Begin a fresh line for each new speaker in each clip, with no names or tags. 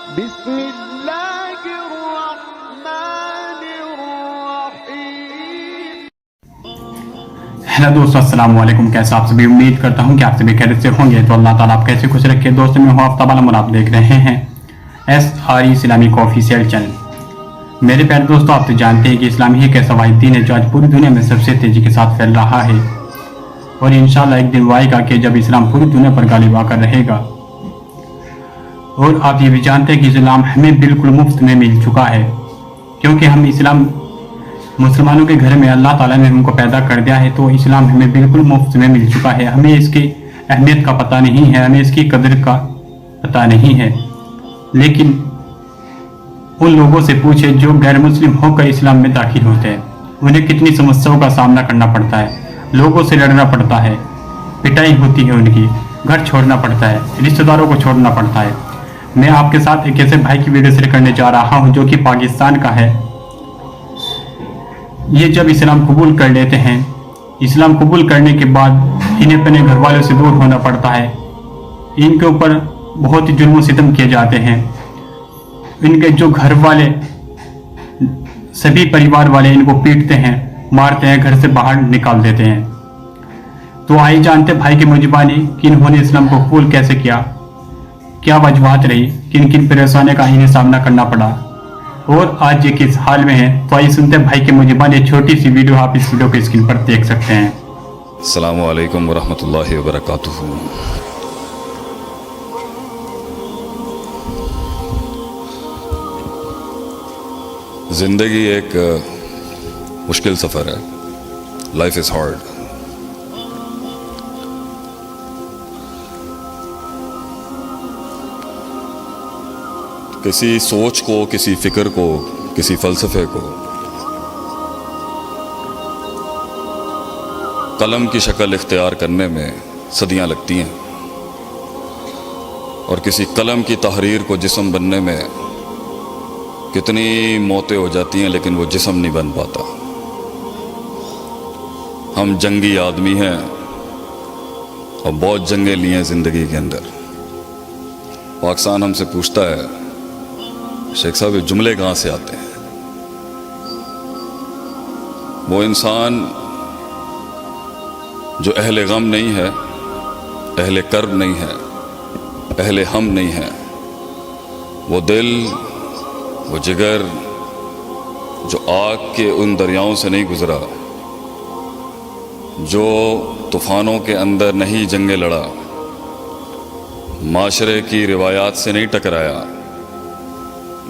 بسم اللہ الرحمن الرحیم۔
ہیلو دوستو، السلام علیکم۔ کیسے آپ سبھی؟ امید کرتا ہوں کہ آپ سبھی خیریت سے ہوں گے۔ تو اللہ تعالیٰ آپ کیسے خوش رکھے۔ دوستوں، میں ہوں آفتاب عالم اور آپ دیکھ رہے ہیں SRE اسلامی کو آفیشیل چینل۔ میرے پیارے دوستو، آپ تو جانتے ہیں کہ اسلام ہی ایک ایسا واحد دین ہے جو آج پوری دنیا میں سب سے تیزی کے ساتھ پھیل رہا ہے، اور انشاءاللہ ایک دن وہ آئے گا کہ جب اسلام پوری دنیا پر غالب آ کر رہے گا۔ اور آپ یہ بھی جانتے ہیں کہ اسلام ہمیں بالکل مفت میں مل چکا ہے، کیونکہ ہم اسلام مسلمانوں کے گھر میں اللہ تعالیٰ نے ہم کو پیدا کر دیا ہے، تو اسلام ہمیں بالکل مفت میں مل چکا ہے۔ ہمیں اس کی اہمیت کا پتہ نہیں ہے، ہمیں اس کی قدر کا پتہ نہیں ہے۔ لیکن ان لوگوں سے پوچھے جو غیر مسلم ہو کر اسلام میں داخل ہوتے ہیں، انہیں کتنی سمسیاؤں کا سامنا کرنا پڑتا ہے، لوگوں سے لڑنا پڑتا ہے، پٹائی ہوتی ہے، ان کی گھر چھوڑنا پڑتا ہے، رشتہ داروں کو چھوڑنا پڑتا ہے۔ میں آپ کے ساتھ ایک ایسے بھائی کی ویڈیو شیئر کرنے جا رہا ہوں جو کہ پاکستان کا ہے۔ یہ جب اسلام قبول کر لیتے ہیں، اسلام قبول کرنے کے بعد انہیں اپنے گھر والوں سے دور ہونا پڑتا ہے، ان کے اوپر بہت ہی ظلم و ستم کیے جاتے ہیں، ان کے جو گھر والے سبھی پریوار والے ان کو پیٹتے ہیں، مارتے ہیں، گھر سے باہر نکال دیتے ہیں۔ تو آئیے جانتے بھائی کی مجبانی کہ انہوں نے اسلام کو قبول کیسے کیا وجوہات رہی، کن کن پریشانیوں کا انہیں سامنا کرنا پڑا، اور آج یہ کس حال میں ہے۔ تو آئیے سنتے ہیں بھائی کی مجبانی۔ ایک چھوٹی سی ویڈیو آپ اس ویڈیو کے اسکرین پر دیکھ سکتے ہیں۔
السلام علیکم ورحمۃ اللہ وبرکاتہ۔ زندگی ایک مشکل سفر ہے۔ Life is hard. کسی سوچ کو، کسی فکر کو، کسی فلسفے کو قلم کی شکل اختیار کرنے میں صدیاں لگتی ہیں، اور کسی قلم کی تحریر کو جسم بننے میں کتنی موتیں ہو جاتی ہیں، لیکن وہ جسم نہیں بن پاتا۔ ہم جنگی آدمی ہیں اور بہت جنگیں لی ہیں زندگی کے اندر۔ پاکستان ہم سے پوچھتا ہے، شیخ صاحب یہ جملے کہاں سے آتے ہیں؟ وہ انسان جو اہل غم نہیں ہے، اہل کرب نہیں ہے، اہل ہم نہیں ہے، وہ دل، وہ جگر جو آگ کے ان دریاؤں سے نہیں گزرا، جو طوفانوں کے اندر نہیں جنگیں لڑا، معاشرے کی روایات سے نہیں ٹکرایا،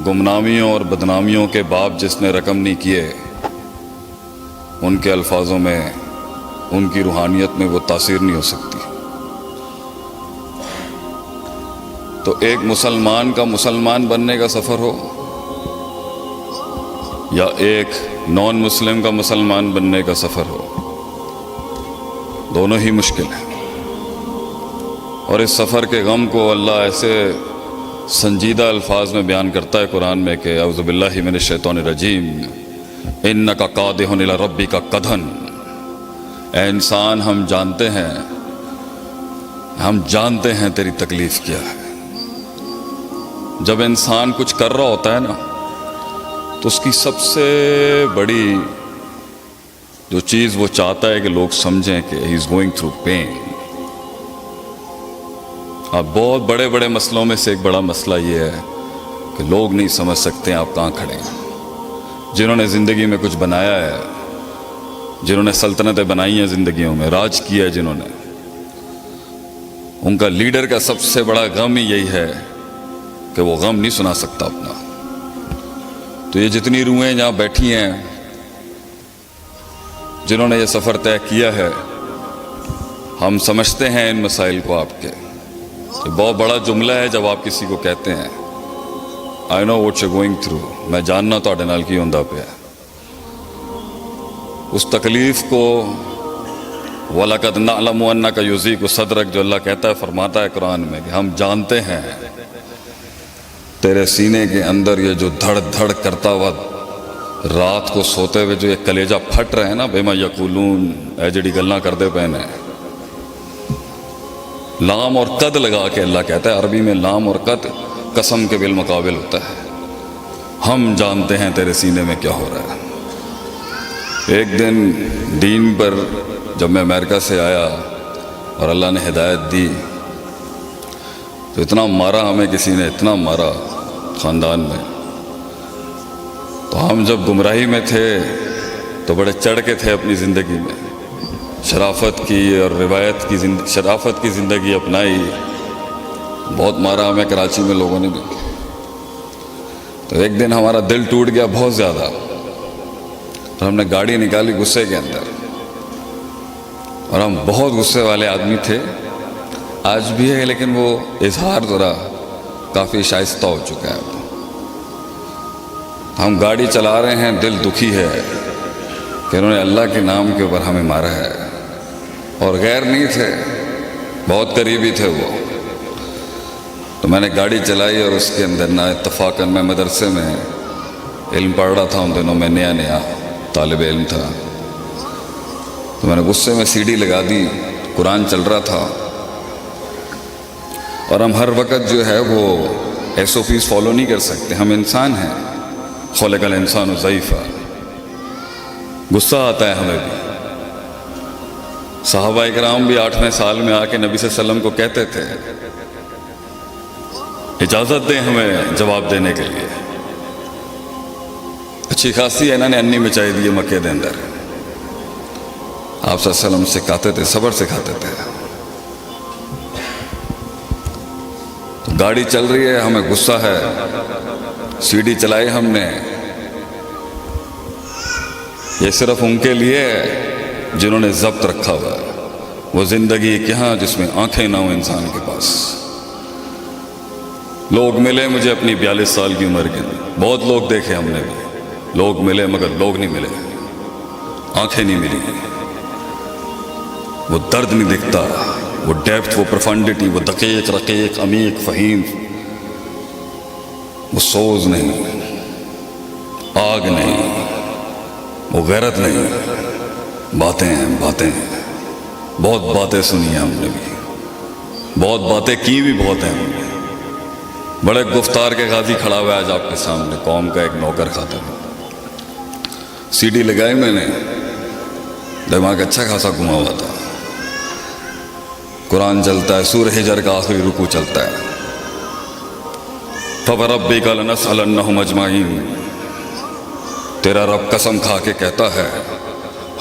گمنامیوں اور بدنامیوں کے باب جس نے رقم نہیں کیے، ان کے الفاظوں میں، ان کی روحانیت میں وہ تاثیر نہیں ہو سکتی۔ تو ایک مسلمان کا مسلمان بننے کا سفر ہو یا ایک نان مسلم کا مسلمان بننے کا سفر ہو، دونوں ہی مشکل ہیں۔ اور اس سفر کے غم کو اللہ ایسے سنجیدہ الفاظ میں بیان کرتا ہے قرآن میں کہ اعوذ باللہ من الشیطان الرجیم انک قادح الی ربک قدحا۔ اے انسان، ہم جانتے ہیں تیری تکلیف کیا ہے۔ جب انسان کچھ کر رہا ہوتا ہے نا، تو اس کی سب سے بڑی جو چیز وہ چاہتا ہے کہ لوگ سمجھیں کہ ہی از گوئنگ تھرو پین۔ اب بہت بڑے بڑے مسئلوں میں سے ایک بڑا مسئلہ یہ ہے کہ لوگ نہیں سمجھ سکتے آپ کہاں کھڑے ہیں۔ جنہوں نے زندگی میں کچھ بنایا ہے، جنہوں نے سلطنتیں بنائی ہیں زندگیوں میں، راج کیا ہے جنہوں نے، ان کا لیڈر کا سب سے بڑا غم ہی یہی ہے کہ وہ غم نہیں سنا سکتا اپنا۔ تو یہ جتنی روحیں جہاں بیٹھی ہیں، جنہوں نے یہ سفر طے کیا ہے، ہم سمجھتے ہیں ان مسائل کو آپ کے۔ یہ بہت بڑا جملہ ہے جب آپ کسی کو کہتے ہیں I know what you're going through، میں جاننا تواڈے نال کی ہوندا پیا۔ اس تکلیف کو وَلَقَدْ نَعْلَمُ أَنَّكَ يُضِيقُ صَدْرَكَ جو اللہ کہتا ہے، فرماتا ہے قرآن میں کہ ہم جانتے ہیں تیرے سینے کے اندر یہ جو دھڑ دھڑ کرتا ہوا رات کو سوتے ہوئے جو یہ کلیجہ پھٹ رہے ہیں نا، بِمَا يَقُولُونَ، اے جڑی گلاں کردے پے نے۔ لام اور قد لگا کے اللہ کہتا ہے عربی میں لام اور قد قسم کے بالمقابل ہوتا ہے. ہم جانتے ہیں تیرے سینے میں کیا ہو رہا ہے. ایک دن دین پر جب میں امریکہ سے آیا اور اللہ نے ہدایت دی تو اتنا مارا ہمیں کسی نے، اتنا مارا خاندان میں. تو ہم جب گمراہی میں تھے تو بڑے چڑھ کے تھے اپنی زندگی میں، شرافت کی اور روایت کی شرافت کی زندگی اپنائی. بہت مارا ہمیں کراچی میں لوگوں نے بھی. تو ایک دن ہمارا دل ٹوٹ گیا بہت زیادہ، اور ہم نے گاڑی نکالی غصے کے اندر. اور ہم بہت غصے والے آدمی تھے، آج بھی ہے، لیکن وہ اظہار ذرا کافی شائستہ ہو چکا ہے. ہم گاڑی چلا رہے ہیں، دل دکھی ہے کہ انہوں نے اللہ کے نام کے اوپر ہمیں مارا ہے. اور غیر نہیں تھے، بہت قریبی تھے وہ. تو میں نے گاڑی چلائی اور اس کے اندر نا اتفاقاً میں مدرسے میں علم پڑھ رہا تھا. ان دنوں میں نیا طالب علم تھا. تو میں نے غصے میں CD لگا دی، قرآن چل رہا تھا. اور ہم ہر وقت جو ہے وہ SOPs فالو نہیں کر سکتے، ہم انسان ہیں. خلق الانسان ضعیفا، غصہ آتا ہے ہمیں بھی. صحابہ اکرام بھی 8ویں سال میں آ کے نبی صلی اللہ علیہ وسلم کو کہتے تھے اجازت دیں ہمیں جواب دینے کے لیے. اچھی خاصی انہوں نے انی مچائی دی مکے دے اندر. آپ صلی اللہ علیہ وسلم سکھاتے تھے، صبر سکھاتے تھے. تو گاڑی چل رہی ہے، ہمیں غصہ ہے، CD چلائی ہم نے. یہ صرف ان کے لیے جنہوں نے ضبط رکھا ہوا ہے. وہ زندگی کہاں جس میں آنکھیں نہ ہوں انسان کے پاس. لوگ ملے مجھے اپنی 42 سال کی عمر کے اندر، بہت لوگ دیکھے ہم نے بھی. لوگ ملے مگر لوگ نہیں ملے، آنکھیں نہیں ملی. وہ درد نہیں دکھتا، وہ ڈیپتھ، وہ پروفنڈیٹی، وہ دقیق رقیق عمیق فہیم، وہ سوز نہیں، آگ نہیں، وہ غیرت نہیں. باتیں ہیں، باتیں ہیں. بہت باتیں سنی ہیں ہم نے بھی، بہت باتیں کی بھی بہت ہیں ہم نے. بڑے گفتار کے غازی کھڑا ہوا ہے آج آپ کے سامنے، قوم کا ایک نوکر خاتم. CD لگائی میں نے، دماغ اچھا خاصا گھما ہوا تھا. قرآن چلتا ہے، سورہ حجر کا آخری رکوع چلتا ہے. فَوَرَبِّكَ لَنَسْأَلَنَّهُمْ أَجْمَعِينَ. تیرا رب قسم کھا کے کہتا ہے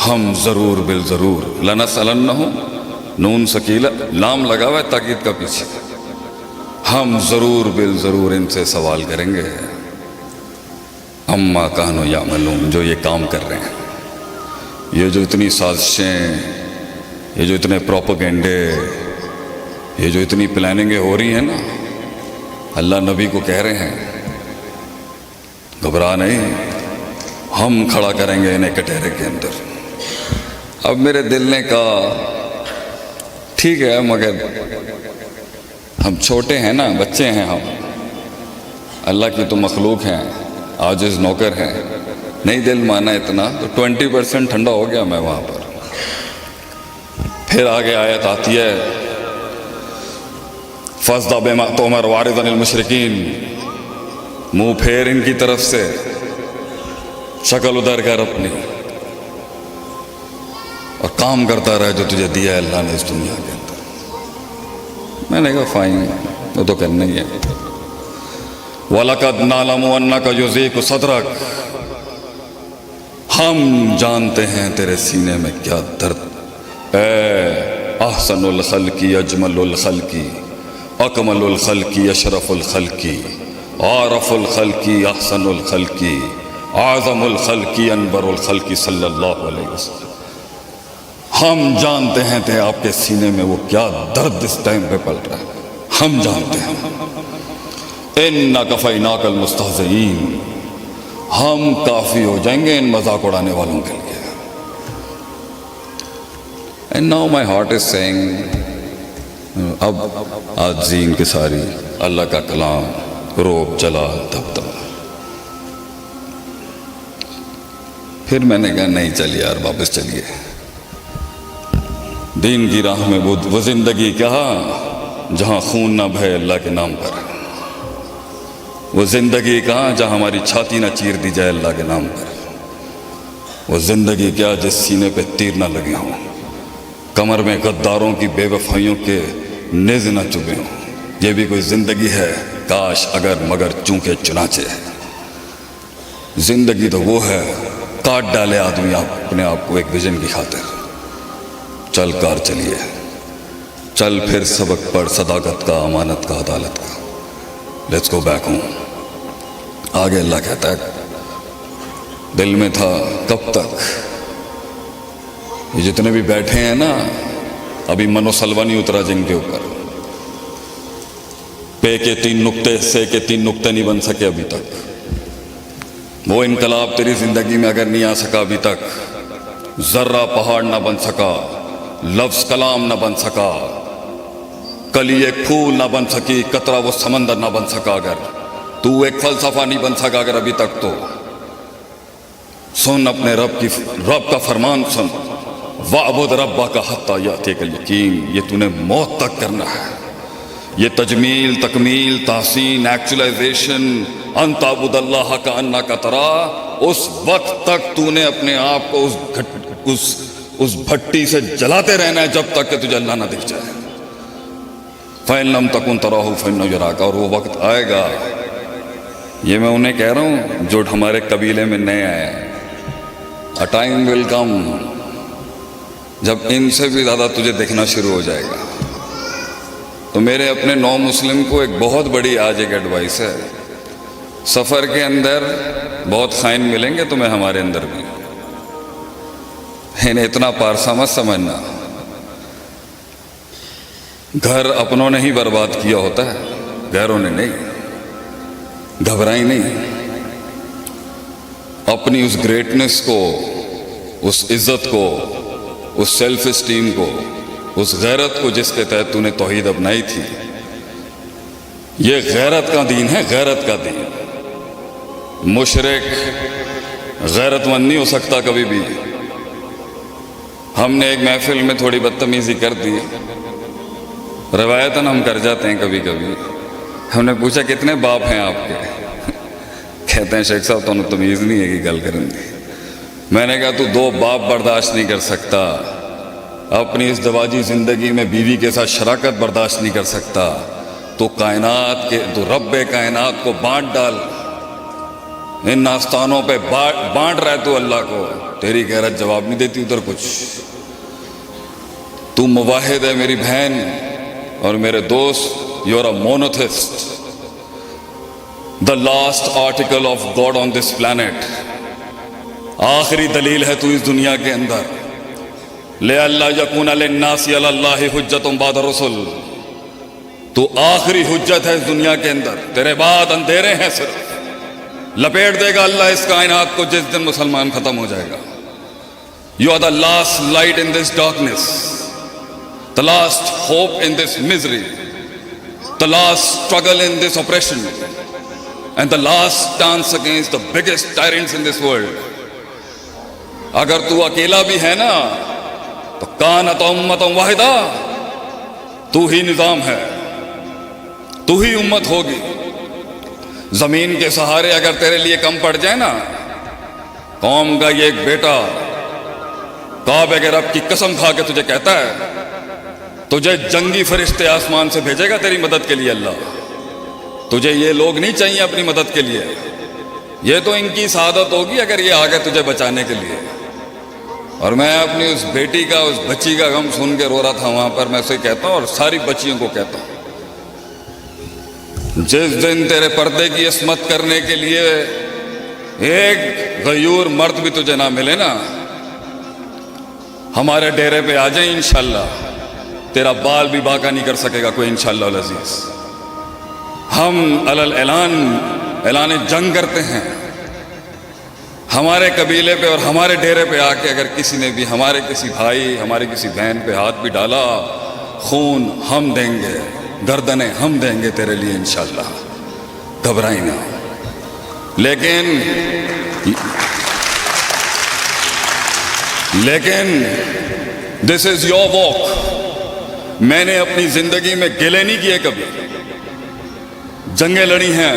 ہم ضرور بالضرور. لَنَسْأَلَنَّهُمْ، نون سکیلا، لام لگا ہوا ہے تاکید کا پیچھے. ہم ضرور بالضرور ان سے سوال کریں گے. اما کانوا یعملون، جو یہ کام کر رہے ہیں، یہ جو اتنی سازشیں، یہ جو اتنے پروپیگنڈے، یہ جو اتنی پلاننگیں ہو رہی ہیں نا، اللہ نبی کو کہہ رہے ہیں گھبرا نہیں، ہم کھڑا کریں گے انہیں کٹہرے کے اندر. اب میرے دل نے کہا ٹھیک ہے، مگر ہم چھوٹے ہیں نا، بچے ہیں ہم، اللہ کی تو مخلوق ہیں، عاجز نوکر ہیں. نہیں دل مانا اتنا، تو 20% ٹھنڈا ہو گیا میں وہاں پر. پھر آگے آیت آتی ہے فَاصْدَعْ بِمَا تُؤْمَرُ وَأَعْرِضْ عَنِ الْمُشْرِكِينَ. منہ پھیر ان کی طرف سے، شکل ادھر کر اپنی، اور کام کرتا رہے جو تجھے دیا ہے اللہ نے اس دنیا کے اندر. میں نے کہا فائن، وہ تو کرنا ہی ہے. وَلَقَدْ نَعْلَمُ أَنَّكَ يُضِيقُ صَدْرَكَ. ہم جانتے ہیں تیرے سینے میں کیا درد. اے احسن الخلق اجمل الخلق اکمل الخلق اشرف الخلق عارف الخلق احسن الخلق اعظم الخلق انور الخلق صلی اللہ علیہ وسلم. ہم جانتے ہیں تھے آپ کے سینے میں وہ کیا درد اس ٹائم پہ پل رہا ہے. ہم جانتے ہیں. اِنَّا كَفَيْنَاكَ الْمُسْتَهْزِئِينَ. ہم کافی ہو جائیں گے ان مذاق اڑانے والوں کے لیے. And now my heart is saying, اب عاجزی ان کی ساری، اللہ کا کلام، روب، جلال، دبدبہ. پھر میں نے کہا نہیں، چل یار واپس چلیے. دین کی راہ میں وہ زندگی کہاں جہاں خون نہ بہے اللہ کے نام پر. وہ زندگی کہاں جہاں ہماری چھاتی نہ چیر دی جائے اللہ کے نام پر. وہ زندگی کیا جس سینے پہ تیر نہ لگے ہوں, کمر میں غداروں کی بے وفائیوں کے نیز نہ چبھے ہوں. یہ بھی کوئی زندگی ہے؟ کاش اگر مگر چونکہ چنانچہ ہے. زندگی تو وہ ہے کاٹ ڈالے آدمی اپنے آپ کو ایک ویژن کی خاطر. چل کار چلیے, چل پھر سبق پڑھ صداقت کا, امانت کا, عدالت کا. Let's go back home. آگے اللہ کہتا ہے دل میں تھا کب تک. یہ جتنے بھی بیٹھے ہیں نا, ابھی منو سلوا نہیں اترا جن کے اوپر. پے کے 3 نقطے, سے کے 3 نقطے نہیں بن سکے ابھی تک. وہ انقلاب تیری زندگی میں اگر نہیں آ سکا ابھی تک, ذرہ پہاڑ نہ بن سکا, لفظ کلام نہ بن سکا, کلی ایک پھول نہ بن سکی, قطرہ وہ سمندر نہ بن سکا, اگر تو ایک فلسفہ نہیں بن سکا اگر ابھی تک, تو سن اپنے رب کا فرمان سن. وَاعْبُدْ رَبَّكَ حَتَّى يَأْتِيَكَ الْيَقِينُ. یہ تو نے موت تک کرنا ہے. یہ تجمیل, تکمیل, تحسین, ایکچولائزیشن, ان تعبد اللہ کأنک تراہ, اس وقت تک تو نے اپنے آپ کو اس بھٹی سے جلاتے رہنا ہے جب تک کہ تجھے اللہ نہ دکھ جائے. فَإِن لَمْ تَكُنْ تَرَاهُ فَإِنَّهُ يَرَاكَ. اور وہ وقت آئے گا. یہ میں انہیں کہہ رہا ہوں جو ہمارے قبیلے میں نئے آئے ہیں. A time will come جب ان سے بھی زیادہ تجھے دیکھنا شروع ہو جائے گا. تو میرے اپنے نو مسلم کو ایک بہت بڑی آج ایک ایڈوائس ہے. سفر کے اندر بہت خائن ملیں گے تمہیں, ہمارے اندر بھی. انہیں اتنا پارسا مت سمجھنا. گھر اپنوں نے ہی برباد کیا ہوتا ہے, غیروں نے نہیں. گھبرائی نہیں. اپنی اس گریٹنس کو, اس عزت کو, اس سیلف اسٹیم کو, اس غیرت کو جس کے تحت تو نے توحید اپنائی تھی. یہ غیرت کا دین ہے, غیرت کا دین. مشرک غیرت مند نہیں ہو سکتا کبھی بھی. ہم نے ایک محفل میں تھوڑی بدتمیزی کر دی, روایتاً ہم کر جاتے ہیں کبھی کبھی. ہم نے پوچھا کتنے باپ ہیں آپ کے؟ کہتے ہیں شیخ صاحب تو تمیز نہیں ہے کہ گل کریں گے. میں نے کہا تو 2 باپ برداشت نہیں کر سکتا, اپنی اس دواجی زندگی میں بیوی کے ساتھ شراکت برداشت نہیں کر سکتا, تو کائنات کے تو رب کائنات کو بانٹ ڈال. ان آستانوں پہ بانٹ رہے تو اللہ کو. تیری غیرت جواب نہیں دیتی ادھر کچھ. تو موحد ہے میری بہن اور میرے دوست. You are a monotheist. The last article of God on this planet. آخری دلیل ہے تو اس دنیا کے اندر. لِأَلَّا يَكُونَ لِلنَّاسِ عَلَى اللَّهِ حُجَّةٌ بَعْدَ الرُّسُلِ. تو آخری حجت ہے اس دنیا کے اندر. تیرے بعد اندھیرے ہیں صرف. لپیٹ دے گا اللہ اس کائنات کو جس دن مسلمان ختم ہو جائے گا. You are the last light in this darkness, the last hope in this misery, the last struggle in this oppression, and the last dance against the biggest tyrants in this world. اگر تو اکیلا بھی ہے نا تو کانت امت واحدہ, تو ہی نظام ہے, تو ہی امت ہوگی. زمین کے سہارے اگر تیرے لیے کم پڑ جائے نا, قوم کا یہ ایک بیٹا کعبے کے رب کی قسم کھا کے تجھے کہتا ہے تجھے جنگی فرشتے آسمان سے بھیجے گا تیری مدد کے لیے اللہ. تجھے یہ لوگ نہیں چاہیے اپنی مدد کے لیے, یہ تو ان کی سعادت ہوگی اگر یہ آگے تجھے بچانے کے لیے. اور میں اپنی اس بیٹی کا, اس بچی کا غم سن کے رو رہا تھا وہاں پر. میں اسے کہتا ہوں اور ساری بچیوں کو کہتا ہوں, جس دن تیرے پردے کی عصمت کرنے کے لیے ایک غیور مرد بھی تجھے نہ ملے نا, ہمارے ڈیرے پہ آ جائیں انشاءاللہ. تیرا بال بھی باقا نہیں کر سکے گا کوئی انشاءاللہ العزیز. ہم اعلان جنگ کرتے ہیں. ہمارے قبیلے پہ اور ہمارے ڈیرے پہ آ کے اگر کسی نے بھی ہمارے کسی بھائی, ہمارے کسی بہن پہ ہاتھ بھی ڈالا, خون ہم دیں گے, گردنیں ہم دیں گے تیرے لیے انشاءاللہ. گھبرائی نہ. لیکن دس از یور واک. میں نے اپنی زندگی میں گلے نہیں کیے کبھی. جنگیں لڑی ہیں,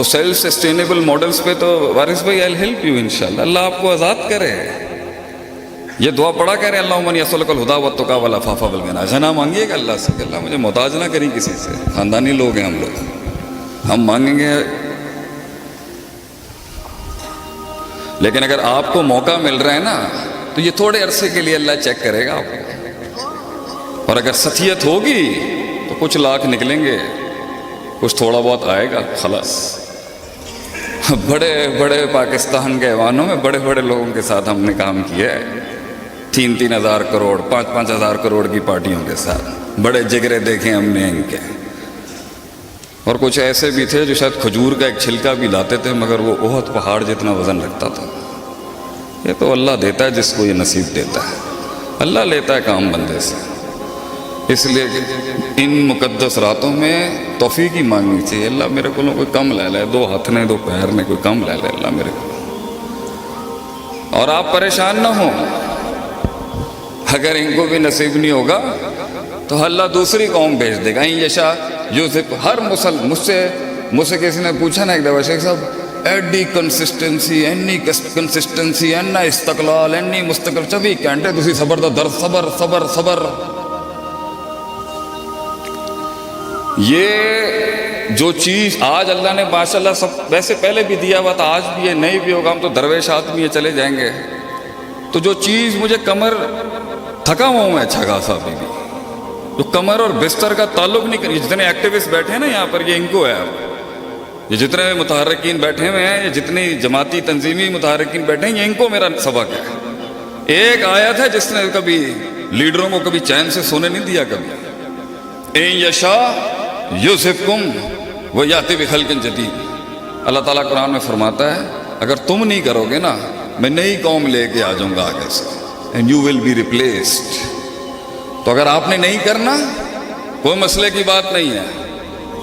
تو سیلف سسٹینیبل ماڈلز پہ تو وارث بھائی آئی ہیلپ یو انشاءاللہ، اللہ آپ کو آزاد کرے. یہ دعا پڑھا کریں اللہم انی اسألک الہدی والتقی والعفاف والغنی. غنا مانگیے گا اللہ سے کہ اللہ مجھے محتاج نہ کریں کسی سے. خاندانی لوگ ہیں ہم لوگ، ہم مانگیں گے. لیکن اگر آپ کو موقع مل رہا ہے نا تو یہ تھوڑے عرصے کے لیے اللہ چیک کرے گا آپ کو. اور اگر ستیت ہوگی تو کچھ لاکھ نکلیں گے، کچھ تھوڑا بہت آئے گا خلاص. بڑے بڑے پاکستان کے ایوانوں میں بڑے بڑے لوگوں کے ساتھ ہم نے کام کیا ہے، 3-3 ہزار کروڑ 5-5 ہزار کروڑ کی پارٹیوں کے ساتھ. بڑے جگرے دیکھے ہم نے ان کے. اور کچھ ایسے بھی تھے جو شاید کھجور کا ایک چھلکا بھی لاتے تھے مگر وہ بہت پہاڑ جتنا وزن رکھتا تھا. یہ تو اللہ دیتا ہے جس کو یہ نصیب دیتا ہے، اللہ لیتا ہے کام بندے سے. اس لیے ان مقدس راتوں میں توفیق ہی مانگنی چاہیے. اللہ میرے کو کوئی کم لے لے، 2 ہاتھ نے 2 پیر نے کوئی کم لے لے اللہ میرے کو. اور آپ پریشان نہ ہوں، اگر ان کو بھی نصیب نہیں ہوگا تو اللہ دوسری قوم بھیج دے گا. یشا یوسف ہر مجھ سے کسی نے پوچھا نا ایک دفعہ، شیخ صاحب ایڈی کنسسٹنسی اینا استقلال اینی مستقل 24 گھنٹے تسی صبر دا درد صبر صبر صبر. یہ جو چیز آج اللہ نے ماشاءاللہ سب ویسے پہلے بھی دیا ہوا تھا، آج بھی یہ نہیں بھی ہوگا. ہم تو درویش آدمی چلے جائیں گے. تو جو چیز مجھے کمر تھکا ہوا ہوں میں اچھا خاصا ابھی بھی، جو کمر اور بستر کا تعلق نہیں کر. جتنے ایکٹیوسٹ بیٹھے ہیں نا یہاں پر، یہ ان کو ہے. یہ جتنے متحرکین بیٹھے ہوئے ہیں، یہ جتنی جماعتی تنظیمی متحرکین بیٹھے ہیں، یہ ان کو میرا سبق ہے. ایک آیت ہے جس نے کبھی لیڈروں کو کبھی چین سے سونے نہیں دیا. کبھی اِن یشا یُذْہِبْکُم وَیَأْتِ بِخَلْقٍ جَدِیدٍ. اللہ تعالیٰ قرآن میں فرماتا ہے اگر تم نہیں کرو گے نا میں نئی قوم لے کے آ جاؤں گا آگے سے، and you will be replaced. تو اگر آپ نے نہیں کرنا کوئی مسئلے کی بات نہیں ہے.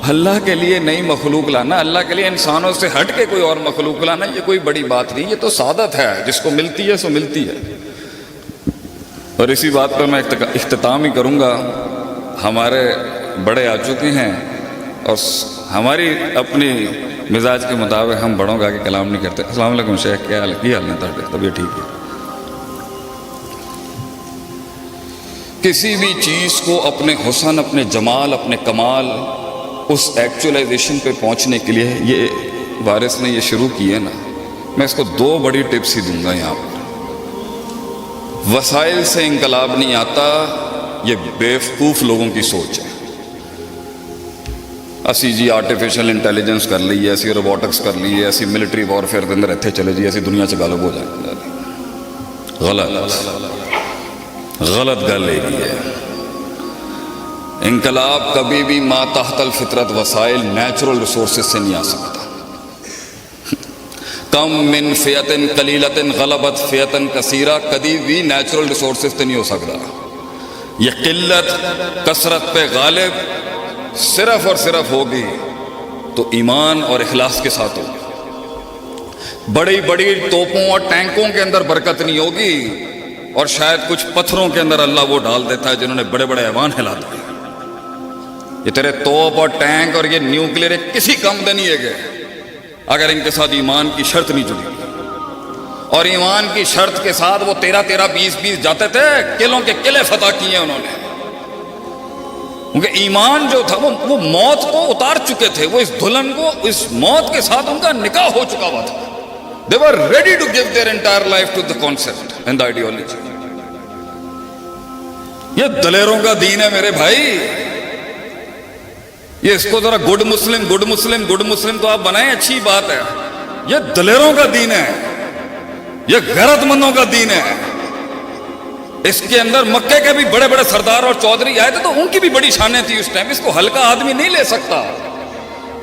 اللہ کے لیے نئی مخلوق لانا، اللہ کے لیے انسانوں سے ہٹ کے کوئی اور مخلوق لانا، یہ کوئی بڑی بات نہیں. یہ تو سعادت ہے، جس کو ملتی ہے سو ملتی ہے. اور اسی بات پر میں اختتام ہی کروں گا. ہمارے بڑے آ چکے ہیں اور ہماری اپنی مزاج کے مطابق ہم بڑوں کا آگے کلام نہیں کرتے. السلام علیکم شیخ، کیا حال ہے؟ طبیعت ٹھیک ہے؟ کسی بھی چیز کو اپنے حسن، اپنے جمال، اپنے کمال، اس ایکچولائزیشن پہ پہنچنے کے لیے یہ وارث نے یہ شروع کی ہے نا، میں اس کو 2 بڑی ٹپس ہی دوں گا یہاں پر. وسائل سے انقلاب نہیں آتا، یہ بیوقوف لوگوں کی سوچ ہے. اسی جی آرٹیفیشل انٹیلیجنس کر لی ہے، اسی روبوٹکس کر لی ہے، اسی ملٹری وارفیئر کے اندر اتنے چلے جی، اسی دنیا سے غالب ہو جائیں. غلط گل ہے. انقلاب کبھی بھی ما تحت الفطرت وسائل نیچرل ریسورسز سے نہیں آ سکتا. کم من فئۃ قلیلۃ غلبت فئۃ کثیرہ کبھی بھی نیچرل ریسورسز سے نہیں ہو سکتا. یہ قلت کثرت پہ غالب صرف اور صرف ہوگی تو ایمان اور اخلاص کے ساتھ ہوگی. بڑی بڑی توپوں اور ٹینکوں کے اندر برکت نہیں ہوگی، اور شاید کچھ پتھروں کے اندر اللہ وہ ڈال دیتا ہے جنہوں نے بڑے بڑے ایوان ہلا دیے. یہ تیرے توپ اور ٹینک اور یہ نیوکلیر کسی کم دے نہیں ہے گئے اگر ان کے ساتھ ایمان کی شرط نہیں جڑی. اور ایمان کی شرط کے ساتھ وہ 13 20 جاتے تھے، قلعوں کے قلعے فتح کیے انہوں نے. کیونکہ ایمان جو تھا وہ موت کو اتار چکے تھے، وہ اس دلہن کو، اس موت کے ساتھ ان کا نکاح ہو چکا ہوا تھا. They were ready to give their entire life to the concept and the ideology. یہ دلیروں کا دین ہے میرے بھائی. یہ اس کو ذرا گڈ مسلم تو آپ بنائیں، اچھی بات ہے. یہ دلیروں کا دین ہے، یہ غیرت مندوں کا دین ہے. اس کے اندر مکے کے بھی بڑے بڑے سردار اور چودھری آئے تھے تو ان کی بھی بڑی شانیں تھی اس ٹائم. اس کو ہلکا آدمی نہیں لے سکتا.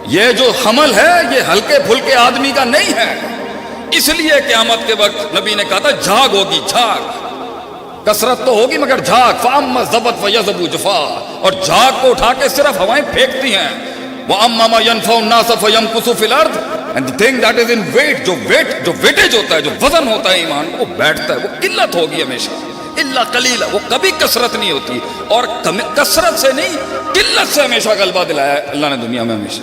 یہ جو حمل ہے یہ ہلکے پھلکے آدمی کا نہیں ہے. اس لیے قیامت کے وقت نبی نے کہا تھا جھاگ ہوگی، جھاگ. کثرت تو ہوگی مگر جھاگ. فَأَمَّا الزَّبَتْ فَيَذْهَبُ جُفَاءً. اور جھاگ کو اٹھا کے صرف ہوائیں پھینکتی ہیں. وَأَمَّا مَا يَنْفَعُ النَّاسَ فَيَمْكُثُ فِي الْأَرْضِ. And the thing that is in weight، جو ویٹیج ہوتا ہے، جو وزن ہوتا ہے ایمان کو، وہ بیٹھتا ہے. وہ قلت ہوگی ہمیشہ، الا قلیلا. وہ کبھی کثرت نہیں ہوتی. اور کثرت سے نہیں، قلت سے ہمیشہ غلبہ دلایا ہے اللہ نے دنیا میں ہمیشہ.